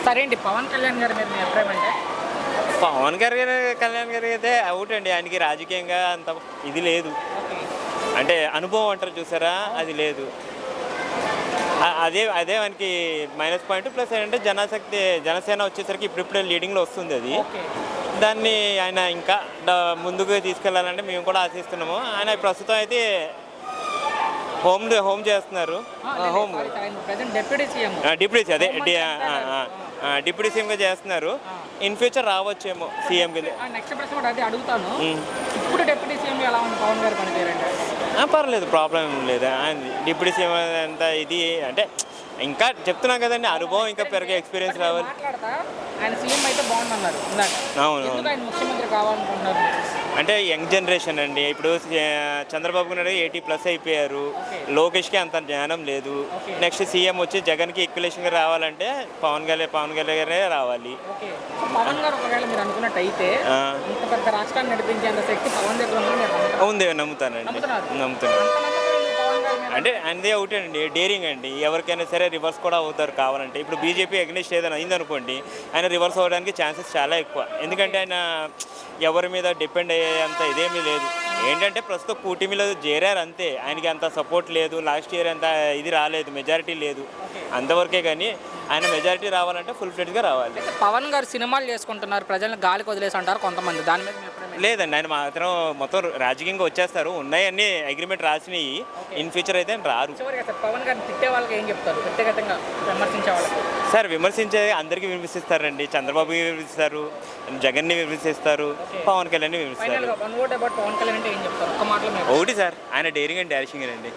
సరే అండి, పవన్ కళ్యాణ్ గారి మీద మీ అభిప్రాయం అంటే? కళ్యాణ్ గారి అయితే అవుట్ అండి. ఆయనకి రాజకీయంగా అంత ఇది లేదు. అంటే అనుభవం అంటారు చూసారా, అది లేదు. అదే అదే మనకి మైనస్ పాయింట్. ప్లస్ ఏంటంటే జనసేన వచ్చేసరికి ఇప్పుడిప్పుడే లీడింగ్లో వస్తుంది అది. ఓకే. దాన్ని ఆయన ఇంకా ముందుకు తీసుకెళ్లాలంటే మేము కూడా ఆశిస్తున్నాము. ఆయన ప్రస్తుతం అయితే హోమ్ చేస్తున్నారు. Home deputy CM. డిప్యూటీ అదే డిప్యూటీ సీఎంగా చేస్తున్నారు. ఇన్ ఫ్యూచర్ రావచ్చేమో సీఎం కింద. నెక్స్ట్ ప్రశ్న కూడా అదే అడుగుతాను. ఇప్పుడు డిప్యూటీ సీఎం ఎలా ఉంది పవన్ గారు పనితీరంటే? పర్లేదు, ప్రాబ్లం ఏం లేదు. ఆయన డిప్యూటీ సీఎం అంతా ఇది అంటే ఇంకా చెప్తున్నాం కదండి, అనుభవం ఇంకా పెరిగే ఎక్స్పీరియన్స్ రావాలి. ఆయన సీఎం అయితే బాగుందన్నారు ఇందాక. అవును. ఆయన ముఖ్యమంత్రి కావాలనుకుంటున్నారు అంటే యంగ్ జనరేషన్ అండి. ఇప్పుడు చంద్రబాబు నాయుడు 80+ అయిపోయారు. లోకేష్కి అంత జ్ఞానం లేదు. నెక్స్ట్ సీఎం వచ్చి జగన్కి ఈక్వలేషన్గా రావాలంటే పవన్ కళ్యాణ్ గారే రావాలి. పవన్ గారు ఒకవేళ మీరు అనుకున్నట్టు అయితే ఇంత పెద్ద రాష్ట్రాన్ని నడిపించేంత శక్తి పవన్ దగ్గర ఉంది. నమ్ముతానండి, నమ్ముతాను. అంటే ఆయనదే ఒకటే అండి, డేరింగ్ అండి. ఎవరికైనా సరే రివర్స్ కూడా అవుతారు కావాలంటే. ఇప్పుడు బీజేపీ అగ్నిస్ట్ ఏదైనా అయిందనుకోండి, ఆయన రివర్స్ అవ్వడానికి ఛాన్సెస్ చాలా ఎక్కువ. ఎందుకంటే ఆయన ఎవరి మీద డిపెండ్ అయ్యేంత ఇదేమీ లేదు. ఏంటంటే ప్రస్తుతం కూటమిలో చేరారు అంతే. ఆయనకి అంత సపోర్ట్ లేదు. లాస్ట్ ఇయర్ అంత ఇది రాలేదు, మెజారిటీ లేదు, అంతవరకే. కానీ ఆయన మెజారిటీ రావాలంటే ఫుల్ ఫ్లెడ్జ్గా రావాలి. పవన్ గారు సినిమాలు చేసుకుంటున్నారు, ప్రజలను గాలికి వదిలేసి అంటారు కొంతమంది. దాని మీద లేదండి, ఆయన మాత్రం మొత్తం రాజకీయంగా వచ్చేస్తారు. ఉన్నాయన్నీ అగ్రిమెంట్ రాసినవి. ఇన్ ఫ్యూచర్ అయితే రారు. పవన్ గారిని తిట్టే వాళ్ళకి ఏం చెప్తారు, వ్యక్తిగతంగా విమర్శించే వాళ్ళకి? సార్, విమర్శించే అందరికీ విమర్శిస్తారండి. చంద్రబాబుకి విమర్శిస్తారు, జగన్ని విమర్శిస్తారు, పవన్ కళ్యాణ్ విమర్శిస్తారు. పవన్ కళ్యాణ్ అంటే ఏం చెప్తారు ఒక్క మాటలో? ఒకటి సార్, ఆయన డేరింగ్ అండ్ డాషింగ్ అండి.